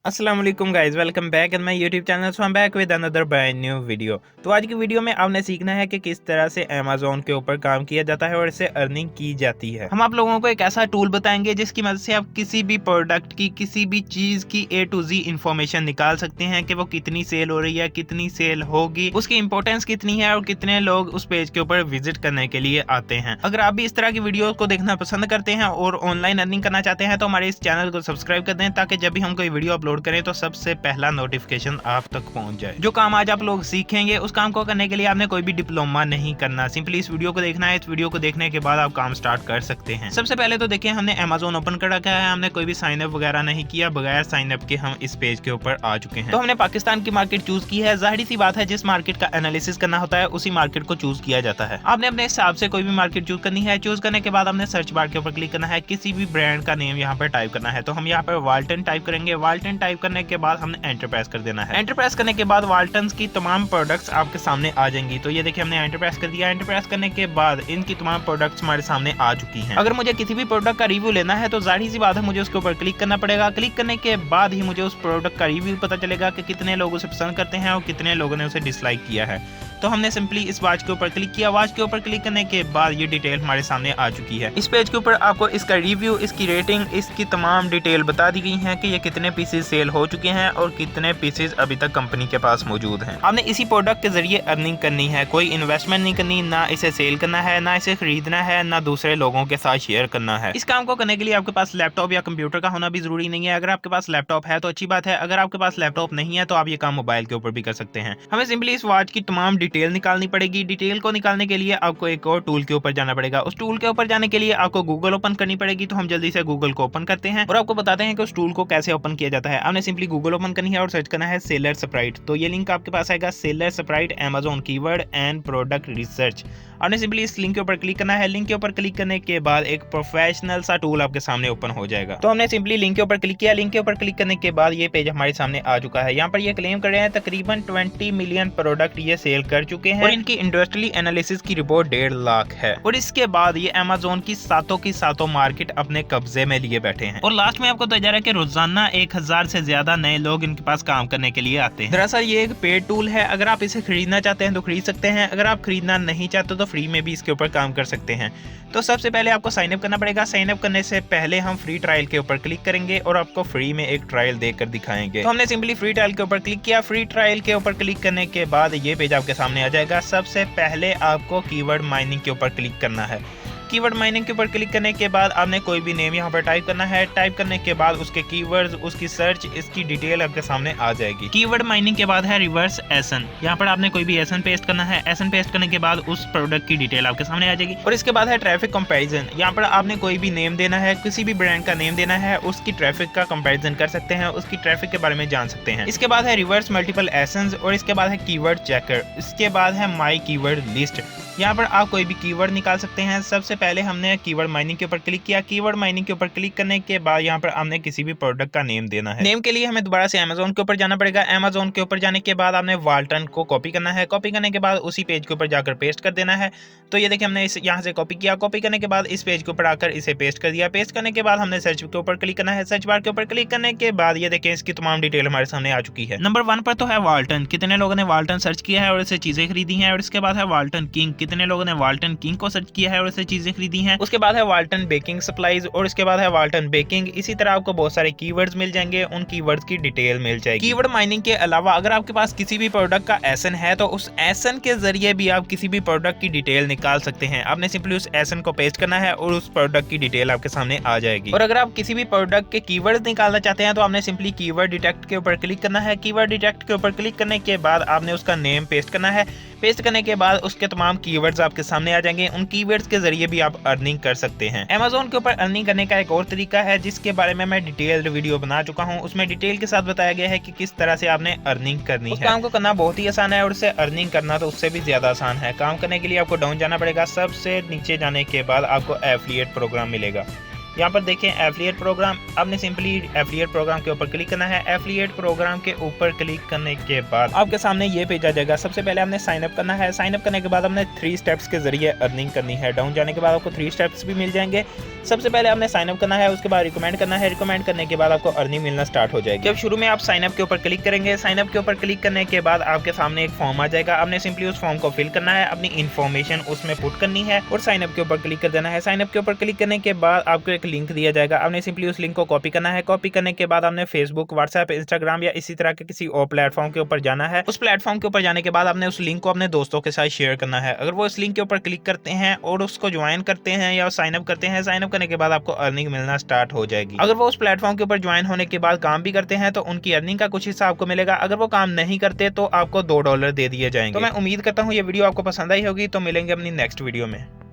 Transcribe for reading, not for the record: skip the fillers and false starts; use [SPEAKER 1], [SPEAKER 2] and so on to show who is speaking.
[SPEAKER 1] अस्सलाम वालेकुम guys, welcome back in my YouTube channel. So I am back with another brand new video. तो आज की video में आपने सीखना है कि किस तरह से अमेज़न के ऊपर काम किया जाता है और इससे अर्निंग की जाती है। हम आप लोगों को एक ऐसा टूल बताएंगे जिसकी मदद से आप किसी भी प्रोडक्ट की, किसी भी चीज की A to Z इंफॉर्मेशन निकाल सकते हैं कि वो कितनी सेल हो रही है, कितनी सेल होगी, उसकी इंपॉर्टेंस कितनी है और कितने लोग उस पेज के ऊपर विजिट करने के लिए आते हैं। अगर आप भी इस तरह की वीडियो को देखना पसंद करते हैं और ऑनलाइन अर्निंग करना चाहते हैं तो हमारे इस चैनल को सब्सक्राइब कर दें ताकि जब भी हम कोई वीडियो अपलोड करें तो सबसे पहला नोटिफिकेशन आप तक पहुंच जाए। जो काम आज आप लोग सीखेंगे उस काम को करने के लिए आपने कोई भी डिप्लोमा नहीं करना, सिंपली इस वीडियो को देखना है। इस वीडियो को देखने के बाद आप काम स्टार्ट कर सकते हैं। सबसे पहले तो देखिए, हमने अमेज़न ओपन कर रखा है, हमने कोई भी साइन अप वगैरह नहीं किया, बगैर साइन अप के हम इस पेज के ऊपर आ चुके हैं। तो हमने पाकिस्तान की मार्केट चूज की है। जाहिर सी बात है, जिस मार्केट का एनालिसिस करना होता है उसी मार्केट को चूज किया जाता है। आपने अपने हिसाब से कोई भी मार्केट चूज करनी है। चूज करने के बाद आपने सर्च बार के ऊपर क्लिक करना है, किसी भी ब्रांड का नेम यहाँ पर टाइप करना है। तो हम यहाँ पर वाल्टन टाइप करेंगे। वाल्टन टाइप करने के बाद हमने एंटर प्रेस कर देना है। एंटर प्रेस करने के बाद वाल्टन्स की तमाम प्रोडक्ट्स आपके सामने आ जाएंगी। तो ये देखिए, हमने एंटर प्रेस कर दिया। एंटर प्रेस करने के बाद इनकी तमाम प्रोडक्ट्स हमारे सामने आ चुकी हैं। अगर मुझे किसी भी प्रोडक्ट का रिव्यू लेना है तो जाहिर सी बात है, मुझे उसके ऊपर क्लिक करना पड़ेगा। क्लिक करने के बाद ही मुझे उस प्रोडक्ट का रिव्यू पता चलेगा कि कितने लोग उसे पसंद करते हैं और कितने लोगों ने उसे डिसलाइक किया है। तो हमने सिंपली इस वॉच के ऊपर क्लिक किया। वॉच के ऊपर क्लिक करने के बाद ये डिटेल हमारे सामने आ चुकी है। इस पेज के ऊपर आपको इसका रिव्यू, इसकी रेटिंग, इसकी तमाम डिटेल बता दी गई है कि ये कितने पीसेस सेल हो चुके हैं और कितने पीसेस अभी तक कंपनी के पास मौजूद हैं। आपने इसी प्रोडक्ट के जरिए अर्निंग करनी है, कोई इन्वेस्टमेंट नहीं करनी, ना इसे सेल करना है, ना इसे खरीदना है, ना दूसरे लोगों के साथ शेयर करना है। इस काम को करने के लिए आपके पास लैपटॉप या कंप्यूटर का होना भी जरूरी नहीं है। अगर आपके पास लैपटॉप है तो अच्छी बात है, अगर आपके पास लैपटॉप नहीं है तो आप ये काम मोबाइल के ऊपर भी कर सकते हैं। हमें सिंपली इस वॉच की तमाम डिटेल निकालनी पड़ेगी। डिटेल को निकालने के लिए आपको एक और टूल के ऊपर जाना पड़ेगा। उस टूल के ऊपर जाने के लिए आपको गूगल ओपन करनी पड़ेगी। तो हम जल्दी से गूगल को ओपन करते हैं और आपको बताते हैं कि उस टूल को कैसे ओपन किया जाता है। आपने सिंपली गूगल ओपन करनी है और सर्च करना है सेलर स्प्राइट। तो ये लिंक आपके पास आएगा, seller Sprite Amazon keyword and product research. आपने सिंपली इस लिंक के ऊपर क्लिक करना है। लिंक के ऊपर क्लिक करने के बाद एक प्रोफेशनल सा टूल आपके सामने ओपन हो जाएगा। तो हमने सिंपली लिंक के ऊपर क्लिक किया। लिंक के ऊपर क्लिक करने के बाद ये पेज हमारे सामने आ चुका है। यहाँ पर ये क्लेम कर रहे हैं तकरीबन 20 मिलियन प्रोडक्ट ये सेल कर चुके हैं और इनकी इंडस्ट्रियल एनालिसिस की रिपोर्ट 1.5 लाख है। और इसके बाद ये अमेज़न की सातों मार्केट अपने कब्जे में लिए बैठे हैं। और लास्ट में आपको बताया जा रहा है कि रोजाना 1000 से ज्यादा नए लोग इनके पास काम करने के लिए आते हैं। दरअसल ये एक पेड टूल है। अगर आप इसे खरीदना चाहते हैं तो खरीद सकते हैं, अगर आप खरीदना नहीं चाहते तो फ्री में भी इसके ऊपर काम कर सकते हैं। तो सबसे पहले आपको साइन अप करना पड़ेगा। साइन अप करने से पहले हम फ्री ट्रायल के ऊपर क्लिक करेंगे और आपको फ्री में एक ट्रायल देकर दिखाएंगे। तो हमने सिंपली फ्री ट्रायल के ऊपर क्लिक किया। फ्री ट्रायल के ऊपर क्लिक करने के बाद ये पेज आपके सामने आ जाएगा। सबसे पहले आपको कीवर्ड माइनिंग के ऊपर क्लिक करना है। कीवर्ड माइनिंग के ऊपर क्लिक करने के बाद आपने कोई भी नेम यहाँ पर टाइप करना है। टाइप करने के बाद उसके कीवर्ड्स, उसकी सर्च, इसकी डिटेल आपके सामने आ जाएगी। कीवर्ड माइनिंग के बाद है रिवर्स एसन। यहाँ पर आपने कोई भी एसन पेस्ट करना है। एसन पेस्ट करने के बाद उस प्रोडक्ट की डिटेल आपके सामने आ जाएगी। और इसके बाद है ट्रैफिक कंपैरिजन। यहाँ पर आपने कोई भी नेम देना है, किसी भी ब्रांड का नेम देना है, उसकी ट्रैफिक का कंपैरिजन कर सकते हैं, उसकी ट्रैफिक के बारे में जान सकते हैं। इसके बाद है रिवर्स मल्टीपल एसन्स और इसके बाद है कीवर्ड चेकर। इसके बाद है माई कीवर्ड लिस्ट। यहाँ पर आप कोई भी कीवर्ड निकाल सकते हैं। सबसे पहले हमने कीवर्ड माइनिंग के ऊपर क्लिक किया। कीवर्ड माइनिंग के ऊपर क्लिक करने के बाद यहाँ पर हमने किसी भी प्रोडक्ट का नेम देना है। नेम के लिए हमें दोबारा से अमेज़न के ऊपर जाना पड़ेगा। अमेज़न के ऊपर जाने के बाद आपने वाल्टन को कॉपी करना है। कॉपी करने के बाद उसी पेज के ऊपर जाकर पेस्ट कर देना है। तो ये देखिए, हमने इस यहाँ से कॉपी किया। कॉपी करने के बाद इस पेज के ऊपर आकर इसे पेस्ट कर दिया। पेस्ट करने के बाद हमने सर्च के ऊपर क्लिक करना है। सर्च बार के ऊपर क्लिक करने के बाद ये देखिए, इसकी तमाम डिटेल हमारे सामने आ चुकी है। नंबर 1 पर तो है वाल्टन। कितने लोगों ने वाल्टन सर्च किया है और इससे चीजें खरीदी हैं। और इसके बाद है वाल्टन किंग। कितने लोगों ने वाल्टन किंग को सर्च किया है और इससे चीजें खरीदी हैं। उसके बाद है वाल्टन बेकिंग सप्लाईज और इसके बाद है वाल्टन बेकिंग। इसी तरह आपको बहुत सारे कीवर्ड्स मिल जाएंगे, उन कीवर्ड्स की डिटेल मिल जाएगी। कीवर्ड माइनिंग के अलावा अगर आपके पास किसी भी प्रोडक्ट का एसन है तो उस एसन के जरिए भी आप किसी भी प्रोडक्ट की डिटेल निकाल सकते हैं। आपने सिंपली उस एसन को पेस्ट करना है और उस प्रोडक्ट की डिटेल आपके सामने आ जाएगी। और अगर आप किसी भी प्रोडक्ट के कीवर्ड निकालना चाहते हैं तो आपने सिंपली कीवर्ड डिटेक्ट के ऊपर क्लिक करना है। कीवर्ड डिटेक्ट के ऊपर क्लिक करने के बाद आपने उसका नेम पेस्ट करना है। पेस्ट करने के बाद उसके तमाम कीवर्ड्स आपके सामने आ जाएंगे। उन कीवर्ड्स के जरिए भी आप अर्निंग कर सकते हैं। अमेज़न के ऊपर अर्निंग करने का एक और तरीका है जिसके बारे में मैं डिटेल्ड वीडियो बना चुका हूं। उसमें डिटेल के साथ बताया गया है कि किस तरह से आपने अर्निंग करनी है। काम को करना बहुत ही आसान है और उससे अर्निंग करना तो उससे भी ज्यादा आसान है। काम करने के लिए आपको डाउन जाना पड़ेगा। सबसे नीचे जाने के बाद आपको एफिलिएट प्रोग्राम मिलेगा। यहाँ पर देखें एफिलिएट प्रोग्राम, आपने सिंपली एफिलिएट प्रोग्राम के ऊपर क्लिक करना है। एफिलिएट प्रोग्राम के ऊपर क्लिक करने के बाद आपके सामने ये पेज आ जाएगा। सबसे पहले आपने साइन अप करना है। साइन अप करने के बाद आपने 3 स्टेप्स के जरिए अर्निंग करनी है। डाउन जाने के बाद आपको 3 स्टेप्स भी मिल जाएंगे। सबसे पहले आपने साइन अप करना है, उसके बाद रिकमेंड करना है। रिकमेंड करने के बाद आपको अर्निंग मिलना स्टार्ट हो जाएगी। जब शुरू में आप साइन अप के ऊपर क्लिक करेंगे, साइन अप के ऊपर क्लिक करने के बाद आपके सामने एक फॉर्म आ जाएगा। आपने सिंपली उस फॉर्म को फिल करना है, अपनी इन्फॉर्मेशन उसमें पुट करनी है और साइन अप के ऊपर क्लिक कर देना है। साइन अप के ऊपर क्लिक करने के बाद आपको एक लिंक दिया जाएगा। आपने सिंपली उस लिंक को कॉपी करना है। कॉपी करने के बाद आपने फेसबुक, व्हाट्सएप, इंस्टाग्राम या इसी तरह के किसी और प्लेटफॉर्म के ऊपर जाना है। उस प्लेटफॉर्म के ऊपर जाने के बाद आपने उस लिंक को अपने दोस्तों के साथ शेयर करना है। अगर वो इस लिंक के ऊपर क्लिक करते हैं और उसको ज्वाइन करते हैं या साइन अप करते हैं, साइन अप करने के बाद आपको अर्निंग मिलना स्टार्ट हो जाएगी। अगर वो उस प्लेटफॉर्म के ऊपर ज्वाइन होने के बाद काम भी करते हैं तो उनकी अर्निंग का कुछ हिस्सा आपको मिलेगा। अगर वो काम नहीं करते तो आपको $2 दे दिए जाएंगे। तो मैं उम्मीद करता हूँ ये वीडियो आपको पसंद आई होगी। तो मिलेंगे अपनी नेक्स्ट वीडियो में।